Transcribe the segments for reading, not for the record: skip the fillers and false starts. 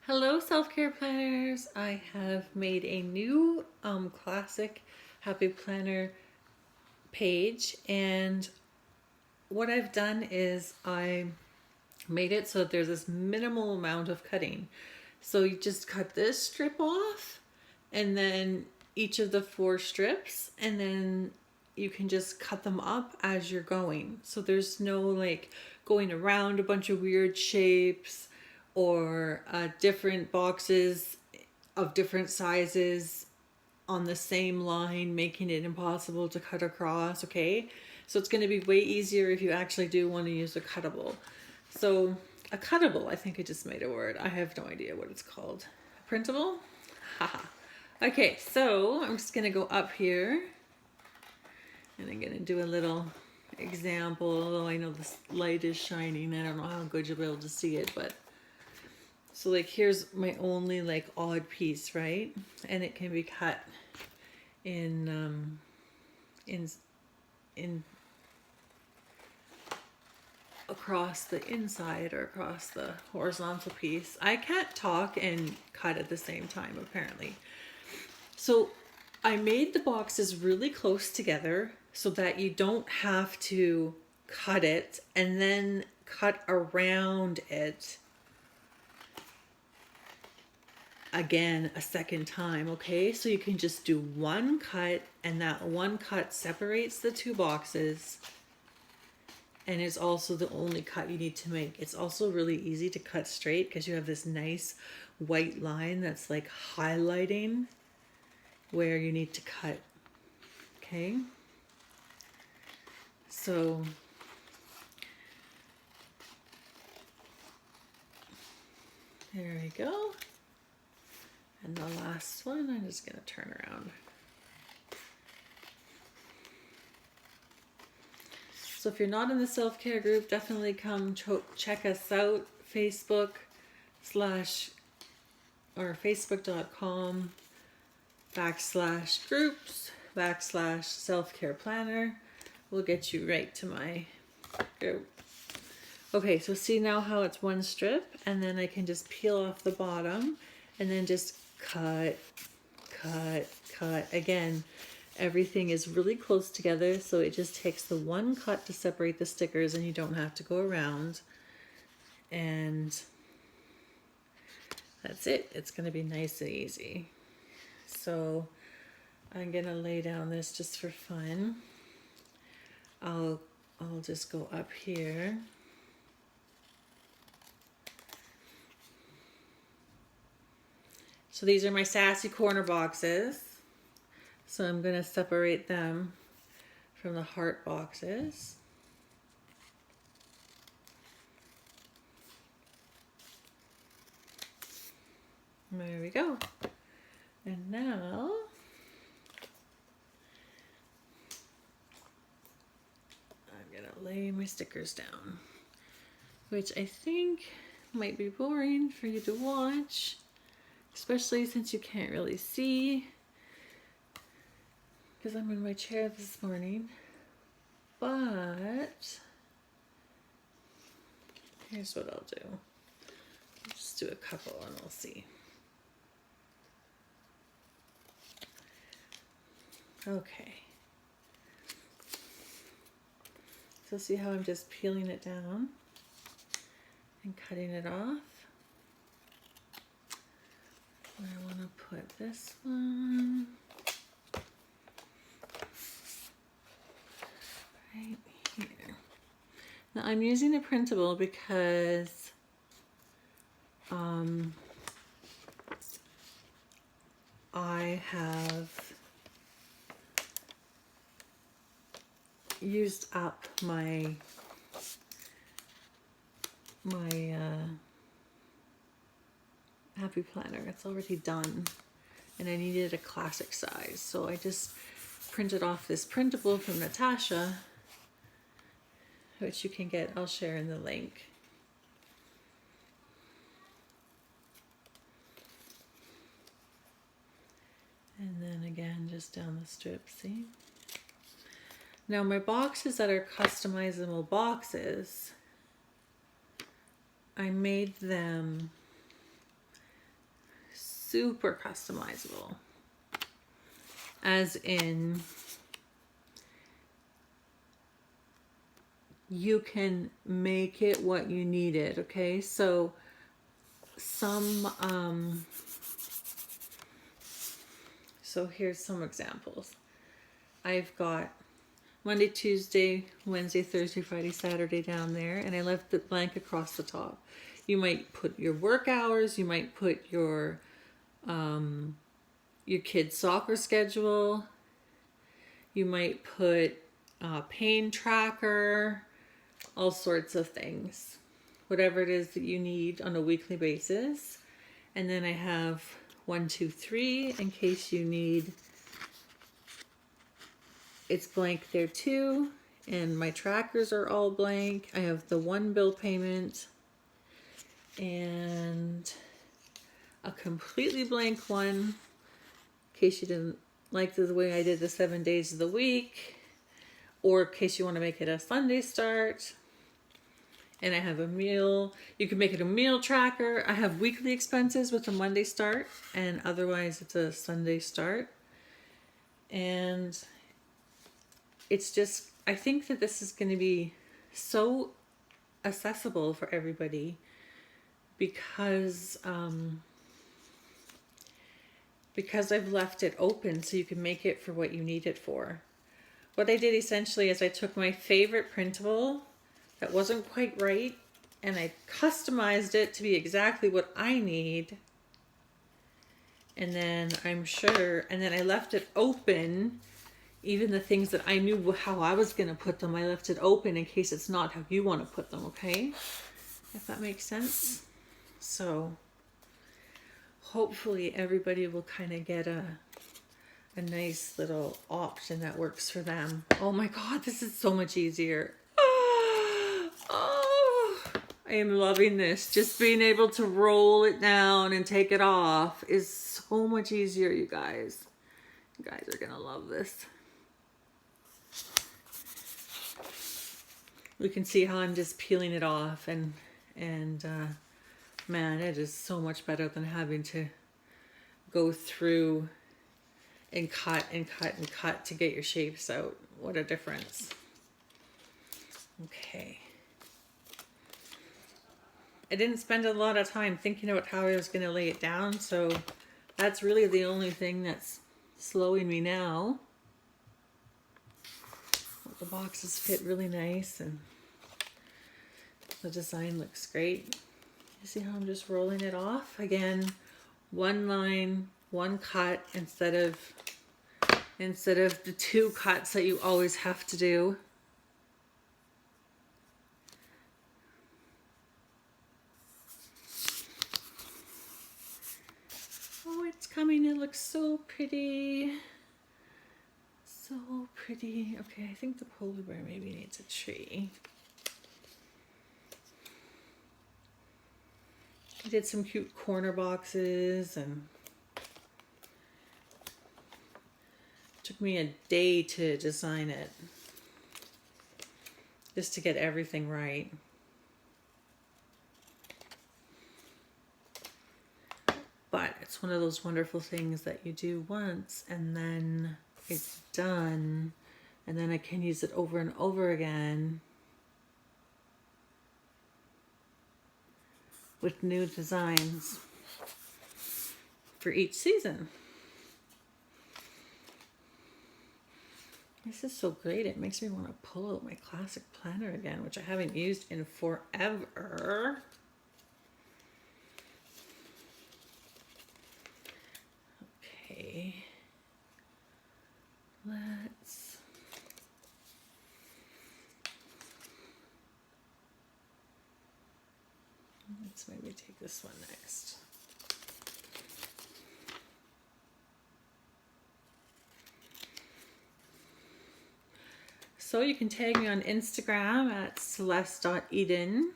Hello, self-care planners. I have made a new classic happy planner page, and what I've done is I made it so that there's this minimal amount of cutting. So you just cut this strip off, and then each of the 4 strips, and then you can just cut them up as you're going. So there's no like going around a bunch of weird shapes or different boxes of different sizes on the same line, making it impossible to cut across. Okay, so it's going to be way easier if you actually do want to use a cuttable. So a cuttable, I think I just made a word. I have no idea what it's called. A printable? Haha. Okay, so I'm just going to go up here and I'm going to do a little example, although I know this light is shining. I don't know how good you'll be able to see it, but so like here's my only like odd piece, right? And it can be cut in across the inside or across the horizontal piece. I can't talk and cut at the same time apparently. So I made the boxes really close together so that you don't have to cut it and then cut around it again a second time. Okay, so you can just do one cut, and that one cut separates the 2 boxes, and it's also the only cut you need to make. It's also really easy to cut straight because you have this nice white line that's like highlighting where you need to cut. Okay, so there we go. And the last one, I'm just going to turn around. So if you're not in the self-care group, definitely come check us out. Facebook/ or facebook.com/groups/self-care planner will get you right to my group. Okay, so see now how it's one strip, and then I can just peel off the bottom and then just cut. Again, everything is really close together, so it just takes the one cut to separate the stickers and you don't have to go around. And that's it. It's going to be nice and easy. So I'm going to lay down this just for fun. I'll just go up here. So these are my sassy corner boxes. So I'm going to separate them from the heart boxes. There we go. And now I'm going to lay my stickers down, which I think might be boring for you to watch, especially since you can't really see because I'm in my chair this morning. But here's what I'll do. I'll just do a couple and we'll see. Okay. So see how I'm just peeling it down and cutting it off. I want to put this one right here. Now I'm using a printable because I have used up my happy planner. It's already done and I needed a classic size, so I just printed off this printable from Natasha, which you can get. I'll share in the link. And then again, just down the strip, see? Now my boxes that are customizable boxes, I made them super customizable. As in, you can make it what you need it, okay? So so here's some examples. I've got Monday, Tuesday, Wednesday, Thursday, Friday, Saturday down there, and I left it blank across the top. You might put your work hours, you might put your kid's soccer schedule, you might put pain tracker, all sorts of things, whatever it is that you need on a weekly basis. And then I have 1, 2, 3 in case you need. It's blank there too, and my trackers are all blank. I have the one bill payment and a completely blank one in case you didn't like the way I did the 7 days of the week, or in case you want to make it a Sunday start. And I have a meal. You can make it a meal tracker. I have weekly expenses with a Monday start, and otherwise it's a Sunday start. And it's just, I think that this is going to be so accessible for everybody because I've left it open so you can make it for what you need it for. What I did essentially is I took my favorite printable that wasn't quite right and I customized it to be exactly what I need. And then I left it open. Even the things that I knew how I was going to put them, I left it open in case it's not how you want to put them, okay? If that makes sense. So hopefully everybody will kind of get a nice little option that works for them. Oh my God, this is so much easier. Oh, I am loving this. Just being able to roll it down and take it off is so much easier, you guys. You guys are going to love this. You can see how I'm just peeling it off and man, it is so much better than having to go through and cut and cut and cut to get your shapes out. What a difference. Okay. I didn't spend a lot of time thinking about how I was going to lay it down, so that's really the only thing that's slowing me now. The boxes fit really nice and the design looks great. You see how I'm just rolling it off? Again, one line, one cut instead of the two cuts that you always have to do. Oh, it's coming. It looks so pretty. So pretty. Okay, I think the polar bear maybe needs a tree. I did some cute corner boxes and it took me a day to design it. Just to get everything right. But it's one of those wonderful things that you do once and then it's done, and then I can use it over and over again with new designs for each season. This is so great. It makes me want to pull out my classic planner again, which I haven't used in forever. Okay. Let's maybe take this one next. So you can tag me on Instagram at celeste.eden.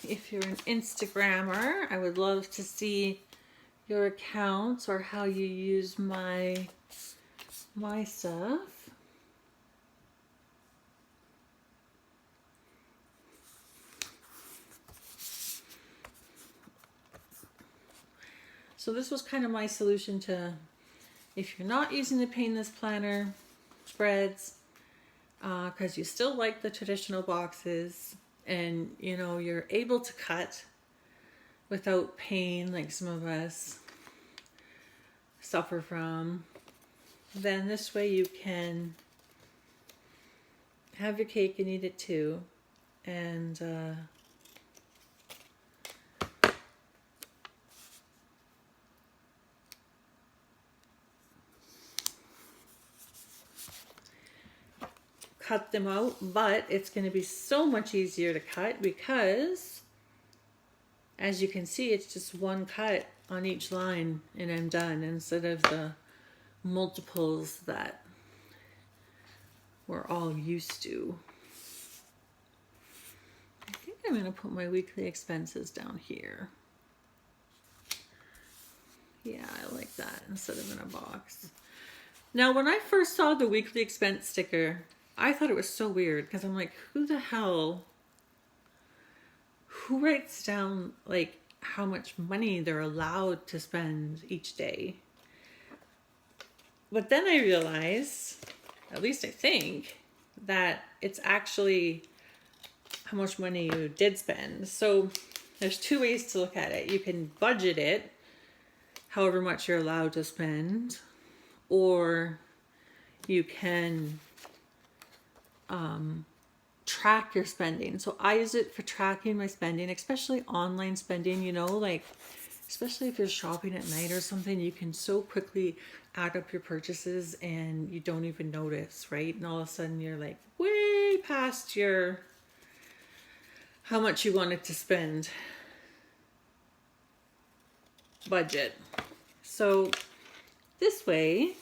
If you're an Instagrammer, I would love to see your accounts or how you use my stuff. So this was kind of my solution to, if you're not using the painless planner spreads, because you still like the traditional boxes and you know you're able to cut without pain like some of us suffer from, then this way you can have your cake and eat it too. And cut them out, but it's going to be so much easier to cut because, as you can see, it's just one cut on each line and I'm done, instead of the multiples that we're all used to. I think I'm going to put my weekly expenses down here. Yeah, I like that, instead of in a box. Now, when I first saw the weekly expense sticker, I thought it was so weird because I'm like, who writes down like how much money they're allowed to spend each day? But then I realized, at least I think, that it's actually how much money you did spend. So there's two ways to look at it. You can budget it, however much you're allowed to spend, or you can track your spending. So I use it for tracking my spending, especially online spending, you know, like especially if you're shopping at night or something, you can so quickly add up your purchases and you don't even notice, right? And all of a sudden you're like way past your how much you wanted to spend budget. So this way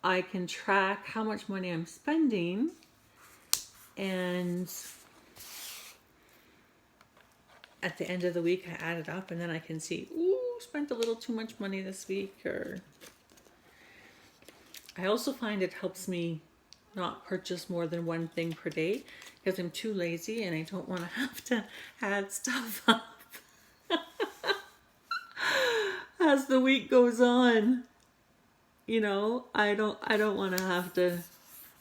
I can track how much money I'm spending, and at the end of the week I add it up and then I can see, ooh, spent a little too much money this week. Or I also find it helps me not purchase more than one thing per day because I'm too lazy and I don't want to have to add stuff up as the week goes on. You know, I don't want to have to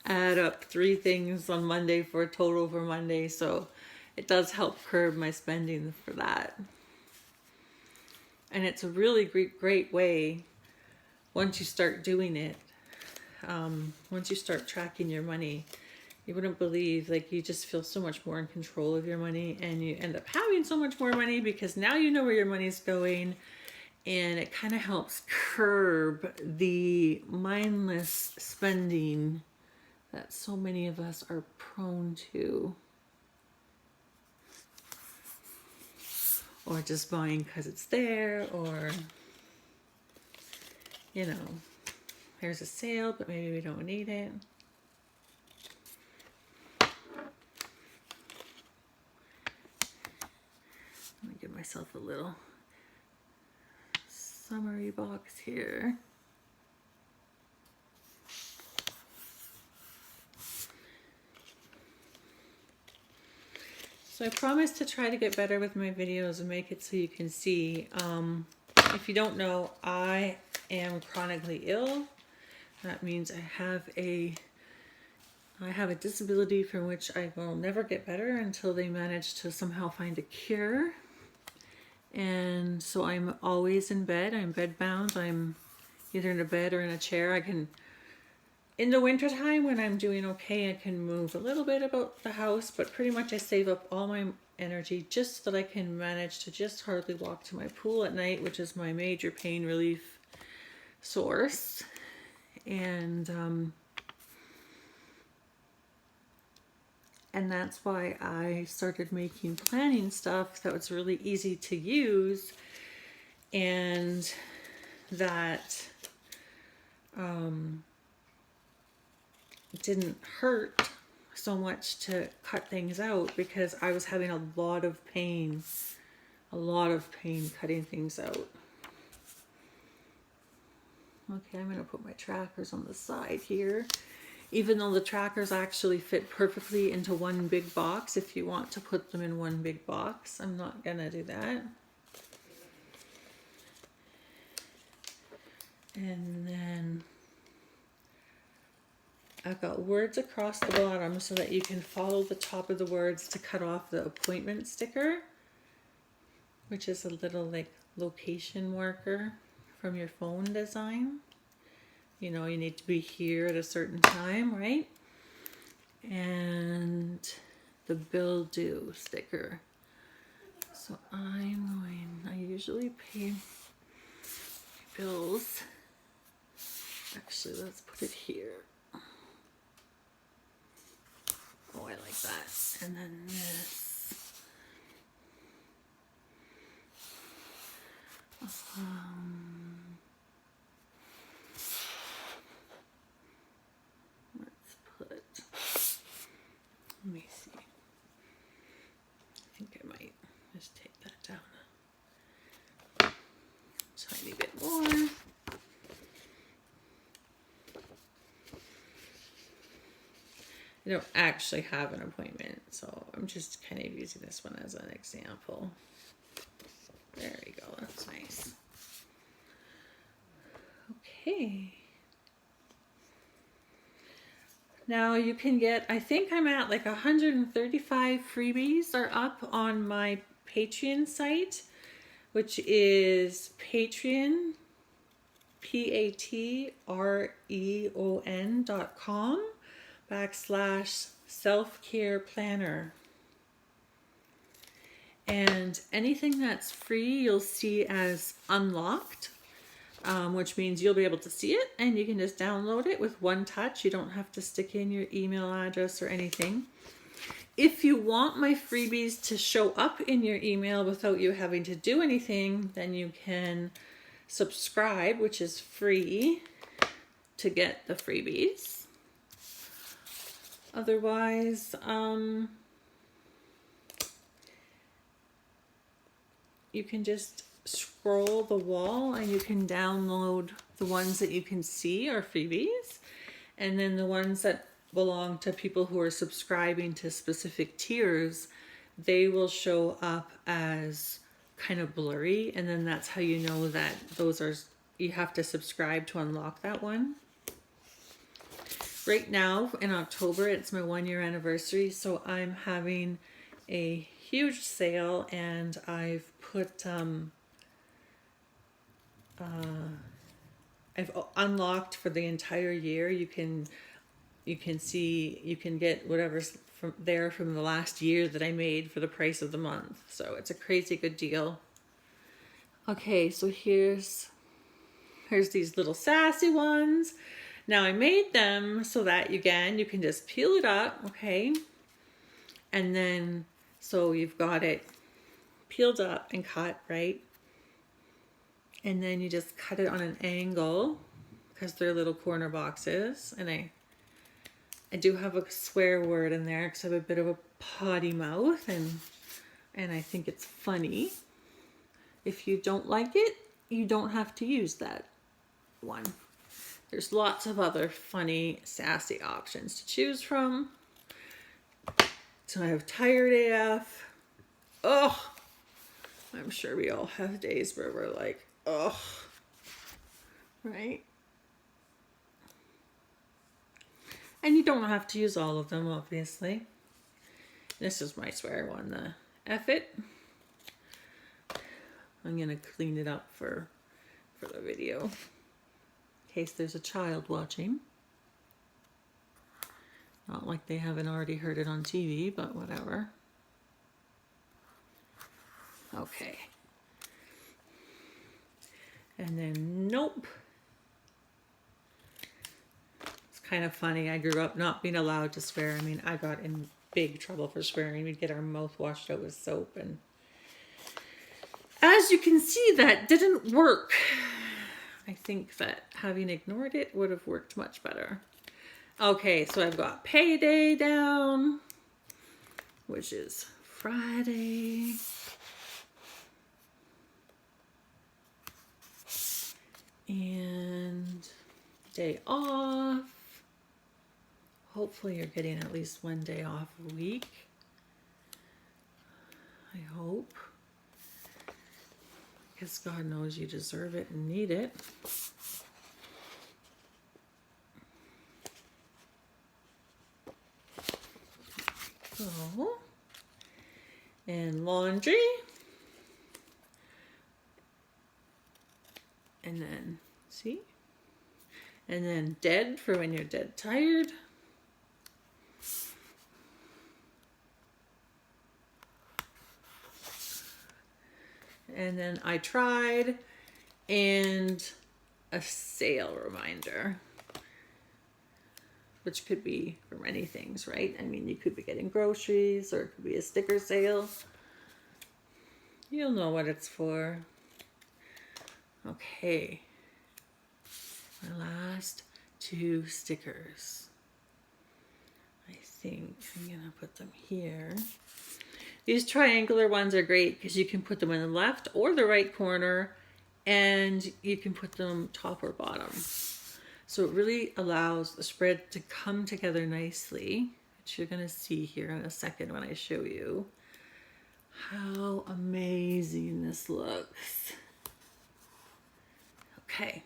add up 3 things on Monday for a total for Monday. So it does help curb my spending for that. And it's a really great way once you start doing it. Once you start tracking your money, you wouldn't believe, like, you just feel so much more in control of your money and you end up having so much more money because now you know where your money's going. And it kind of helps curb the mindless spending that so many of us are prone to. Or just buying because it's there, or, you know, there's a sale, but maybe we don't need it. I'm going to give myself a little summary box here. So I promise to try to get better with my videos and make it so you can see. If you don't know, I am chronically ill. That means I have a disability from which I will never get better until they manage to somehow find a cure. And so I'm always in bed. I'm bedbound. I'm either in a bed or in a chair. I can, in the wintertime when I'm doing okay, I can move a little bit about the house, but pretty much I save up all my energy just so that I can manage to just hardly walk to my pool at night, which is my major pain relief source. And that's why I started making planning stuff that was really easy to use and that didn't hurt so much to cut things out, because I was having a lot of pain cutting things out. Okay, I'm going to put my trackers on the side here. Even though the trackers actually fit perfectly into one big box, if you want to put them in one big box, I'm not going to do that. And then I've got words across the bottom so that you can follow the top of the words to cut off the appointment sticker, which is a little like location marker from your phone design. You know, you need to be here at a certain time, right? And the bill due sticker. So I usually pay my bills. Actually, let's put it here. Oh, I like that. And then this. Let's put, let me see. I think I might just take that down a tiny bit more. I don't actually have an appointment, so I'm just kind of using this one as an example. There we go, that's nice. Okay. Now you can get, I think I'm at like 135 freebies are up on my Patreon site, which is Patreon, patreon.com/self-care planner. And anything that's free you'll see as unlocked, which means you'll be able to see it and you can just download it with one touch. You don't have to stick in your email address or anything. If you want my freebies to show up in your email without you having to do anything, then you can subscribe, which is free, to get the freebies. Otherwise, you can just scroll the wall and you can download the ones that you can see are freebies, and then the ones that belong to people who are subscribing to specific tiers, they will show up as kind of blurry, and then that's how you know that those are, you have to subscribe to unlock that one. Right now in October, it's my 1-year anniversary, so I'm having a huge sale, and I've put I've unlocked for the entire year. You can see, you can get whatever's from there from the last year that I made for the price of the month. So it's a crazy good deal. Okay, so here's these little sassy ones. Now I made them so that again you can just peel it up, okay? And then so you've got it peeled up and cut, right? And then you just cut it on an angle because they're little corner boxes. And I do have a swear word in there because I have a bit of a potty mouth, and I think it's funny. If you don't like it, you don't have to use that one. There's lots of other funny, sassy options to choose from. So I have tired AF. Oh, I'm sure we all have days where we're like, oh, right? And you don't have to use all of them, obviously. This is my swear one, the F it. I'm gonna clean it up for the video, in case there's a child watching. Not like they haven't already heard it on TV, but whatever. Okay. And then nope. It's kind of funny. I grew up not being allowed to swear. I mean, I got in big trouble for swearing. We'd get our mouth washed out with soap, and as you can see, that didn't work. I think that having ignored it would have worked much better. Okay, so I've got payday down, which is Friday. And day off. Hopefully you're getting at least one day off a week. I hope. Because God knows you deserve it and need it. And laundry. And then, see? And then dead for when you're dead tired. And then I tried, and a sale reminder, which could be for many things, right? I mean, you could be getting groceries, or it could be a sticker sale. You'll know what it's for. Okay. My last 2 stickers. I think I'm gonna put them here. These triangular ones are great because you can put them in the left or the right corner, and you can put them top or bottom. So it really allows the spread to come together nicely, which you're gonna see here in a second when I show you how amazing this looks. Okay.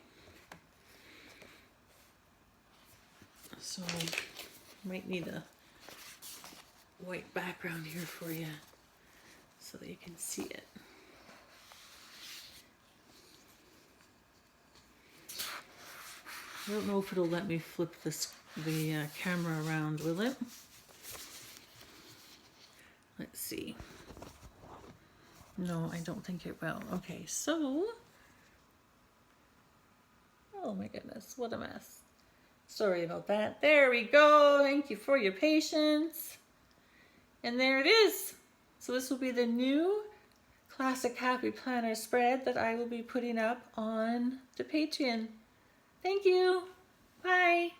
So might need a white background here for you so that you can see it. I don't know if it'll let me flip the camera around, will it? Let's see. No, I don't think it will. Okay, so, oh my goodness, what a mess. Sorry about that. There we go. Thank you for your patience. And there it is. So this will be the new classic Happy Planner spread that I will be putting up on the Patreon. Thank you. Bye.